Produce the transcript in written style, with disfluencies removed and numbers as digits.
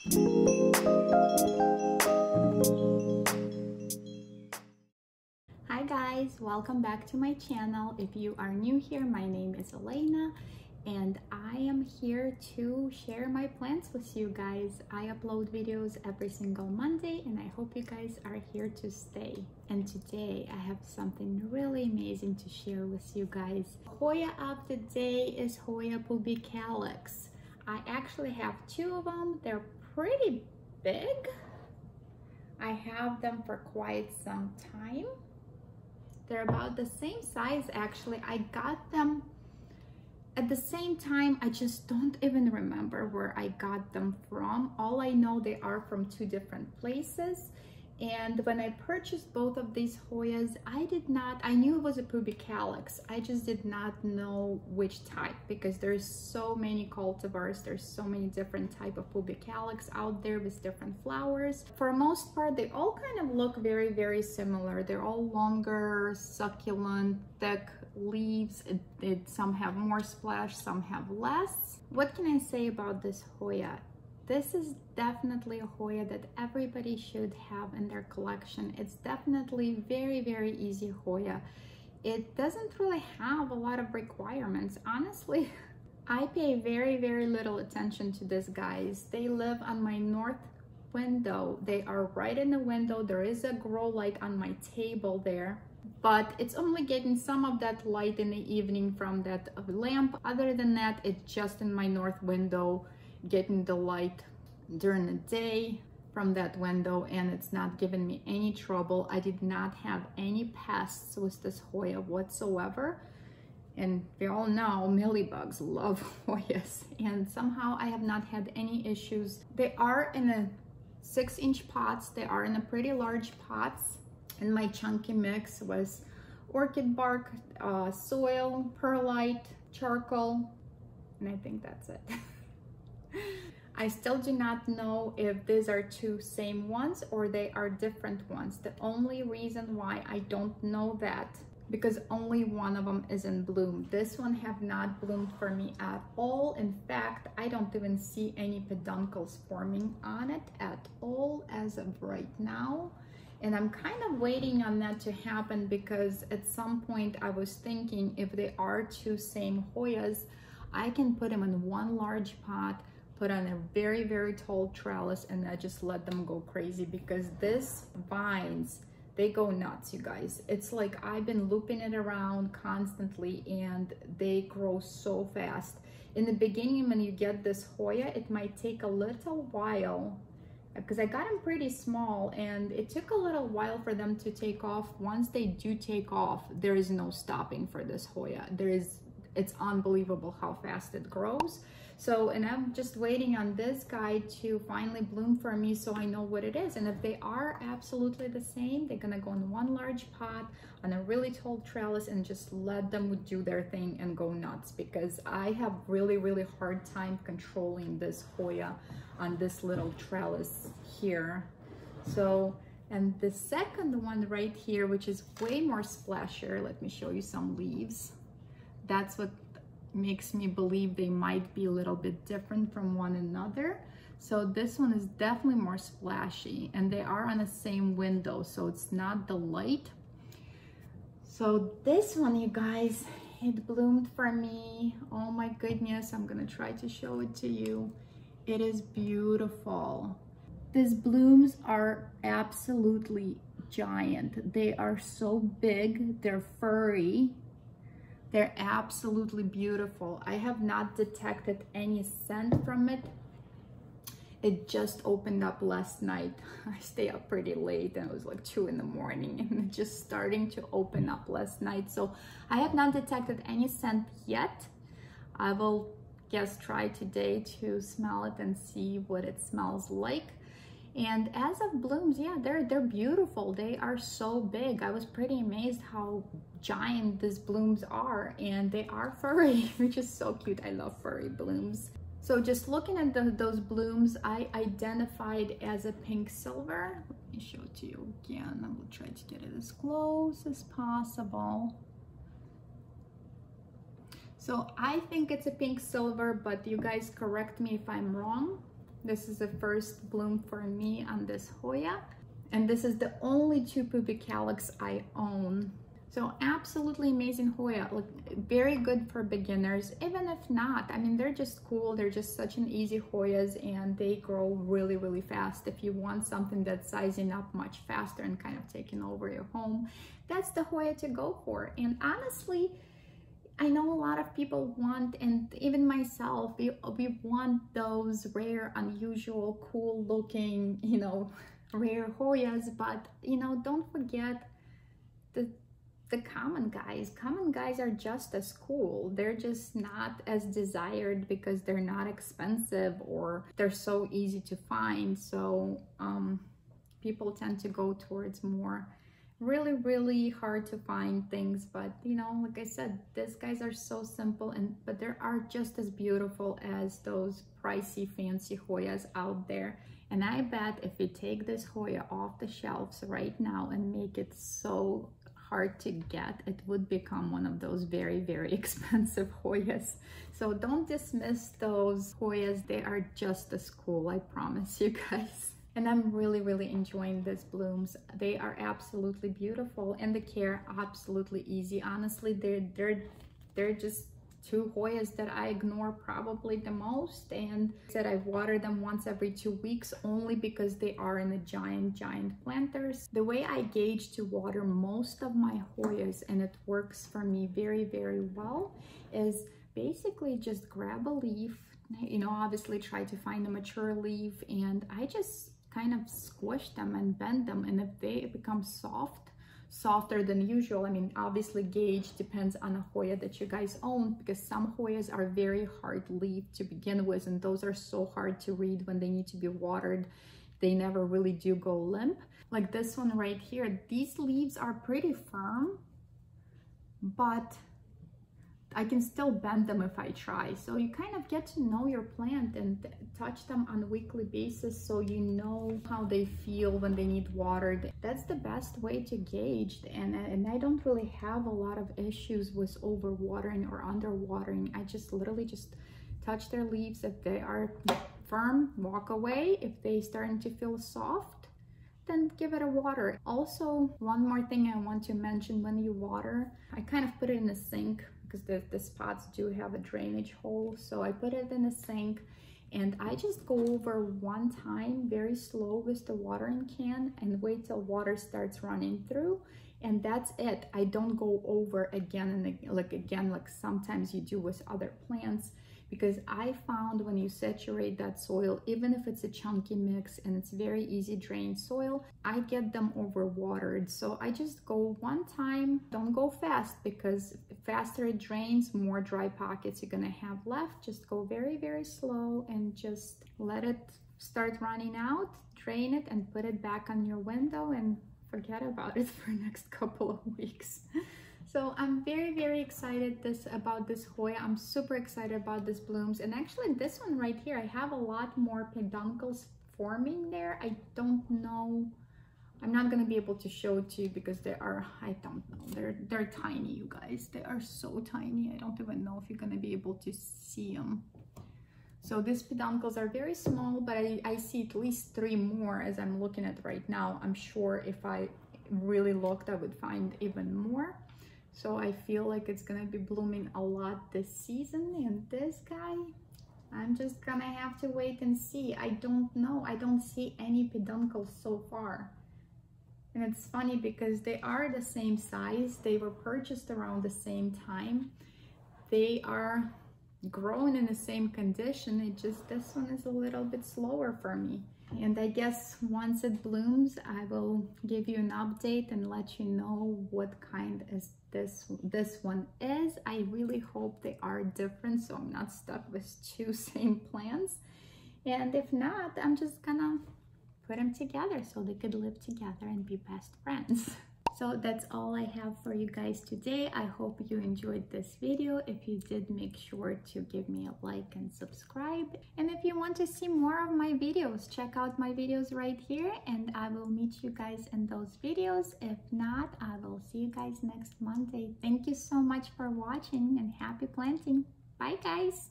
Hi guys, welcome back to my channel. If you are new here, my name is Elena and I am here to share my plants with you guys. I upload videos every single Monday and I hope you guys are here to stay. And today I have something really amazing to share with you guys. Hoya of the day is Hoya Pubicalyx. I actually have two of them. They're pretty big. I have them for quite some time. They're about the same size actually. I got them at the same time. I just don't even remember where I got them from. All I know, they are from two different places. And when I purchased both of these Hoyas, I knew it was a Pubicalyx. I just did not know which type because there's so many cultivars. There's so many different type of Pubicalyx out there with different flowers. For the most part, they all kind of look very, very similar. They're all longer, succulent, thick leaves. Some have more splash, some have less. What can I say about this Hoya? This is definitely a Hoya that everybody should have in their collection. It's definitely very, very easy Hoya. It doesn't really have a lot of requirements. Honestly, I pay very, very little attention to these guys. They live on my north window. They are right in the window. There is a grow light on my table there, but it's only getting some of that light in the evening from that lamp. Other than that, it's just in my north window, getting the light during the day from that window, and it's not giving me any trouble. I did not have any pests with this Hoya whatsoever, and we all know mealybugs love Hoyas, and somehow I have not had any issues. They are in a 6-inch pots. They are in a pretty large pots, and my chunky mix was orchid bark, soil, perlite, charcoal, and I think that's it. I still do not know if these are two same ones or they are different ones. The only reason why I don't know that, because only one of them is in bloom. This one have not bloomed for me at all. In fact, I don't even see any peduncles forming on it at all as of right now. And I'm kind of waiting on that to happen because at some point I was thinking if they are two same Hoyas, I can put them in one large pot, put on a very, very tall trellis, and I just let them go crazy because these vines, they go nuts, you guys. It's like I've been looping it around constantly and they grow so fast. In the beginning, when you get this Hoya, it might take a little while because I got them pretty small and it took a little while for them to take off. Once they do take off, there is no stopping for this Hoya. It's unbelievable how fast it grows. So, and I'm just waiting on this guy to finally bloom for me so I know what it is. And if they are absolutely the same, they're gonna go in one large pot on a really tall trellis and just let them do their thing and go nuts, because I have really, really hard time controlling this Hoya on this little trellis here. So, and the second one right here, which is way more splashier, let me show you some leaves. That's what makes me believe they might be a little bit different from one another. So this one is definitely more splashy and they are on the same window, so it's not the light. So this one, you guys, it bloomed for me. Oh my goodness, I'm gonna try to show it to you. It is beautiful. These blooms are absolutely giant. They are so big, they're furry. They're absolutely beautiful. I have not detected any scent from it. It just opened up last night. I stay up pretty late and it was like 2 in the morning and just starting to open up last night. So I have not detected any scent yet. I will try today to smell it and see what it smells like. And as of blooms, yeah, they're beautiful. They are so big. I was pretty amazed how giant these blooms are, and they are furry, which is so cute. I love furry blooms. So just looking at those blooms, I identified as a pink silver. Let me show it to you again. I will try to get it as close as possible. So I think it's a pink silver, but you guys correct me if I'm wrong. This is the first bloom for me on this Hoya. And this is the only 2 Pubicalyx I own. So absolutely amazing Hoya, like very good for beginners, even if not. I mean, they're just cool. They're just such an easy Hoyas, and they grow really, really fast. If you want something that's sizing up much faster and kind of taking over your home, that's the Hoya to go for. And honestly, I know a lot of people want, and even myself, we want those rare, unusual, cool looking, you know, rare Hoyas, but you know, don't forget the common guys. Common guys are just as cool. They're just not as desired because they're not expensive or they're so easy to find. So people tend to go towards more really, really hard to find things. But you know, like I said, these guys are so simple, but they are just as beautiful as those pricey fancy Hoyas out there. And I bet if we take this Hoya off the shelves right now and make it so hard to get, it would become one of those very, very expensive Hoyas. So don't dismiss those Hoyas. They are just as cool, I promise you guys. And I'm really, really enjoying these blooms. They are absolutely beautiful, and the care absolutely easy. Honestly, they're just 2 Hoyas that I ignore probably the most, and I said I water them once every 2 weeks only because they are in the giant planters. The way I gauge to water most of my Hoyas, and it works for me very, very well, is basically just grab a leaf, you know, obviously try to find a mature leaf, and I just kind of squish them and bend them, and if they become softer than usual, I mean, obviously gauge depends on a Hoya that you guys own, because some Hoyas are very hard leaf to begin with, and those are so hard to read when they need to be watered. They never really do go limp. Like this one right here, these leaves are pretty firm, but I can still bend them if I try. So you kind of get to know your plant and touch them on a weekly basis, so you know how they feel when they need watered. That's the best way to gauge. And I don't really have a lot of issues with overwatering or underwatering. I just literally just touch their leaves. If they are firm, walk away. If they starting to feel soft, then give it a water. Also, one more thing I want to mention: when you water, I kind of put it in the sink, because the spots do have a drainage hole. So I put it in a sink, and I just go over one time very slow with the watering can and wait till water starts running through, and that's it. I don't go over again and like sometimes you do with other plants, because I found when you saturate that soil, even if it's a chunky mix and it's very easy drained soil, I get them overwatered. So I just go one time. Don't go fast, because faster it drains, more dry pockets you're gonna have left. Just go very, very slow and just let it start running out, drain it, and put it back on your window and forget about it for the next couple of weeks. So I'm very, very excited about this Hoya. I'm super excited about these blooms. And actually this one right here, I have a lot more peduncles forming there. I don't know, I'm not gonna be able to show it to you because they are, I don't know, they're tiny, you guys. They are so tiny. I don't even know if you're gonna be able to see them. So these peduncles are very small, but I see at least 3 more as I'm looking at right now. I'm sure if I really looked, I would find even more. So I feel like it's gonna be blooming a lot this season. And this guy, I'm just gonna have to wait and see. I don't know, I don't see any peduncles so far. And it's funny because they are the same size. They were purchased around the same time. They are growing in the same condition. It just, this one is a little bit slower for me. And I guess once it blooms, I will give you an update and let you know what kind is this one is. I really hope they are different, so I'm not stuck with 2 same plants. And if not, I'm just gonna put them together so they could live together and be best friends. So that's all I have for you guys today. I hope you enjoyed this video. If you did, make sure to give me a like and subscribe. And if you want to see more of my videos, check out my videos right here, and I will meet you guys in those videos. If not, I will see you guys next Monday. Thank you so much for watching, and happy planting. Bye guys.